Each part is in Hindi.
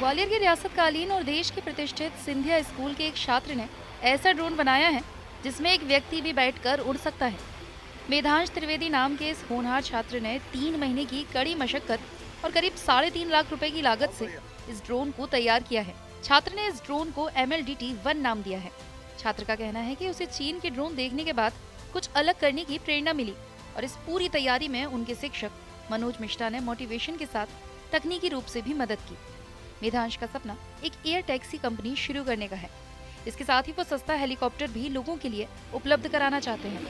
ग्वालियर के रियासतकालीन और देश के प्रतिष्ठित सिंधिया स्कूल के एक छात्र ने ऐसा ड्रोन बनाया है जिसमें एक व्यक्ति भी बैठकर उड़ सकता है। मेधांश त्रिवेदी नाम के इस होनहार छात्र ने 3 महीने की कड़ी मशक्कत और करीब 3.5 लाख रुपए की लागत से इस ड्रोन को तैयार किया है। छात्र ने इस ड्रोन को MLDT-1 नाम दिया है। छात्र का कहना है कि उसे चीन के ड्रोन देखने के बाद कुछ अलग करने की प्रेरणा मिली और इस पूरी तैयारी में उनके शिक्षक मनोज मिश्रा ने मोटिवेशन के साथ तकनीकी रूप से भी मदद की। मेधांश का सपना एक एयर टैक्सी कंपनी शुरू करने का है। इसके साथ ही वो सस्ता हेलीकॉप्टर भी लोगों के लिए उपलब्ध कराना चाहते हैं।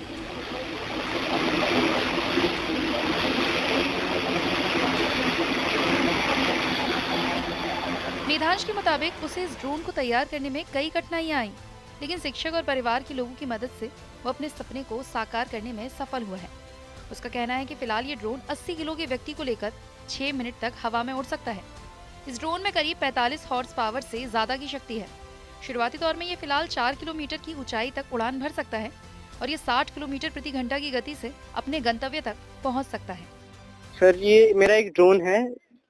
मेधांश के मुताबिक उसे इस ड्रोन को तैयार करने में कई कठिनाइयां आईं, लेकिन शिक्षक और परिवार के लोगों की मदद से वो अपने सपने को साकार करने में सफल हुआ है। उसका कहना है कि फिलहाल ये ड्रोन 80 किलो के व्यक्ति को लेकर 6 मिनट तक हवा में उड़ सकता है। इस ड्रोन में करीब 45 हॉर्स पावर से ज्यादा की शक्ति है। शुरुआती दौर में ये फिलहाल 4 किलोमीटर की ऊंचाई तक उड़ान भर सकता है और ये 60 किलोमीटर प्रति घंटा की गति से अपने गंतव्य तक पहुंच सकता है। सर, ये मेरा एक ड्रोन है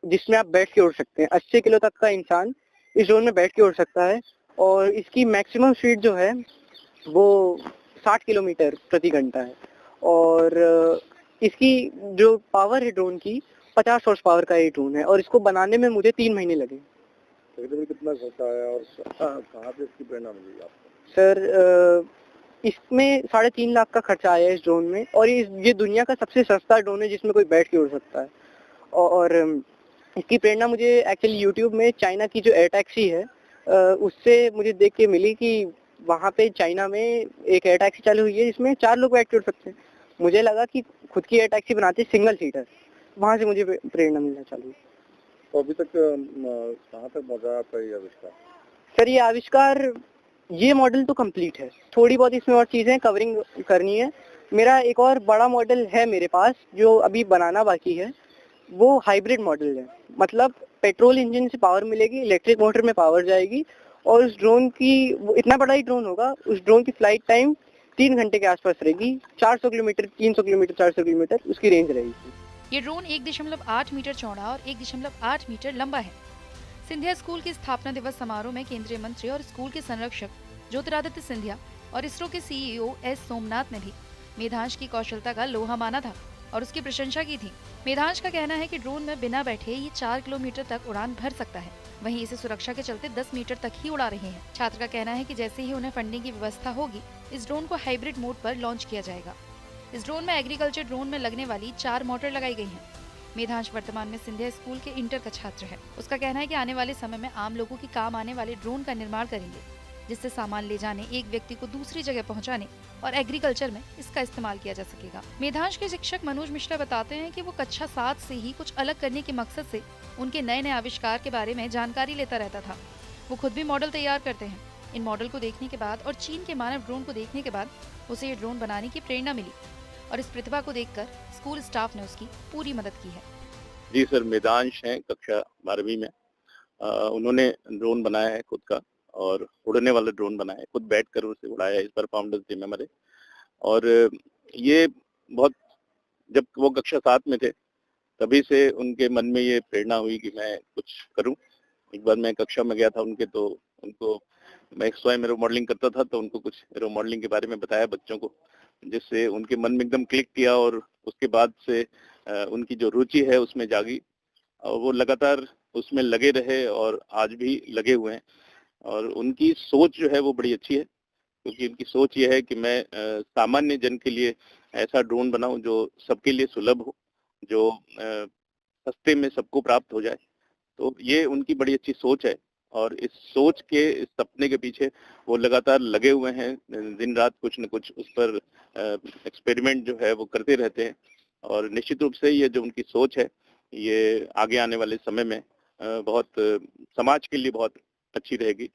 जिसमें आप बैठ के उड़ सकते हैं। 80 किलो तक का इंसान इस ड्रोन में बैठ के उड़ सकता है और इसकी मैक्सिमम स्पीड जो है वो 60 किलोमीटर प्रति घंटा है और इसकी जो पावर है ड्रोन की 50 हॉर्स पावर का ये ड्रोन है और इसको बनाने में मुझे 3 महीने लगे। तकरीबन कितना खर्चा आया और कहाँ से इसकी प्रेरणा मिली आपको? सर, इसमें 3.5 लाख का खर्चा आया है इस ड्रोन में और ये दुनिया का सबसे सस्ता ड्रोन है जिसमें कोई बैठ के उड़ सकता है। और इसकी प्रेरणा मुझे एक्चुअली यूट्यूब में चाइना की जो एयर टैक्सी है उससे मुझे देख के मिली कि वहाँ पे चाइना में एक एयर टैक्सी चालू हुई है जिसमें 4 लोग बैठ के उड़ सकते हैं। मुझे लगा कि खुद की एयर टैक्सी बनाते सिंगल सीटर, वहाँ से मुझे प्रेरणा मिलना चालू। तो अभी तक कहाँ तक पहुँचा आपका ये आविष्कार? सर, ये आविष्कार, ये मॉडल तो कंप्लीट है, थोड़ी बहुत इसमें और चीजें कवरिंग करनी है। मेरा एक और बड़ा मॉडल है मेरे पास जो अभी बनाना बाकी है, वो हाइब्रिड मॉडल है। मतलब पेट्रोल इंजन से पावर मिलेगी, इलेक्ट्रिक मोटर में पावर जाएगी और उस ड्रोन की, वो इतना बड़ा ही ड्रोन होगा, उस ड्रोन की फ्लाइट टाइम 3 घंटे के आसपास रहेगी। 400 किलोमीटर, 300 किलोमीटर, 400 किलोमीटर उसकी रेंज रहेगी। ये ड्रोन 1.8 मीटर चौड़ा और 1.8 मीटर लंबा है। सिंधिया स्कूल के स्थापना दिवस समारोह में केंद्रीय मंत्री और स्कूल के संरक्षक ज्योतिरादित्य सिंधिया और इसरो के CEO S सोमनाथ ने भी मेधांश की कौशलता का लोहा माना था और उसकी प्रशंसा की थी। मेधांश का कहना है कि ड्रोन में बिना बैठे ये 4 किलोमीटर तक उड़ान भर सकता है। वहीं इसे सुरक्षा के चलते 10 मीटर तक ही उड़ा रहे हैं। छात्र का कहना है कि जैसे ही उन्हें फंडिंग की व्यवस्था होगी, इस ड्रोन को हाइब्रिड मोड पर लॉन्च किया जाएगा। इस ड्रोन में एग्रीकल्चर ड्रोन में लगने वाली 4 मोटर लगाई गई हैं। मेधांश वर्तमान में सिंधिया स्कूल के इंटर का छात्र है। उसका कहना है कि आने वाले समय में आम लोगों की काम आने वाले ड्रोन का निर्माण करेंगे, जिससे सामान ले जाने, एक व्यक्ति को दूसरी जगह पहुंचाने और एग्रीकल्चर में इसका इस्तेमाल किया जा सकेगा। मेधांश के शिक्षक मनोज मिश्रा बताते हैं कि वो कक्षा 7 से ही कुछ अलग करने के मकसद से उनके नए नए आविष्कार के बारे में जानकारी लेता रहता था। वो खुद भी मॉडल तैयार करते हैं। इन मॉडल को देखने के बाद और चीन के मानव ड्रोन को देखने के बाद उसे ये ड्रोन बनाने की प्रेरणा मिली और इस प्रतिभा को देखकर स्कूल स्टाफ ने उसकी पूरी मदद की है। जी सर, मेधांश हैं कक्षा 12वीं में। उन्होंने ड्रोन बनाया है खुद का और उड़ने वाला ड्रोन बनाया है, खुद बैठकर उसे उड़ाया है इस बार फाउंडर्स डे में हमारे। और ये बहुत, जब वो कक्षा 7 में थे तभी से उनके मन में ये प्रेरणा हुई कि मैं कुछ करूं। एक बार मैं कक्षा में गया था उनके, तो उनको, मैं स्वयं एरो मॉडलिंग करता था, तो उनको कुछ एरो मॉडलिंग के बारे में बताया बच्चों को, जिससे उनके मन में एकदम क्लिक किया और उसके बाद से उनकी जो रुचि है उसमें जागी और वो लगातार उसमें लगे रहे और आज भी लगे हुए हैं। और उनकी सोच जो है वो बड़ी अच्छी है, क्योंकि उनकी सोच ये है कि मैं सामान्य जन के लिए ऐसा ड्रोन बनाऊं जो सबके लिए सुलभ हो, जो सस्ते में सबको प्राप्त हो जाए। तो ये उनकी बड़ी अच्छी सोच है और इस सोच के, इस सपने के पीछे वो लगातार लगे हुए हैं। दिन रात कुछ न कुछ उस पर एक्सपेरिमेंट जो है वो करते रहते हैं और निश्चित रूप से ये जो उनकी सोच है ये आगे आने वाले समय में बहुत समाज के लिए बहुत अच्छी रहेगी।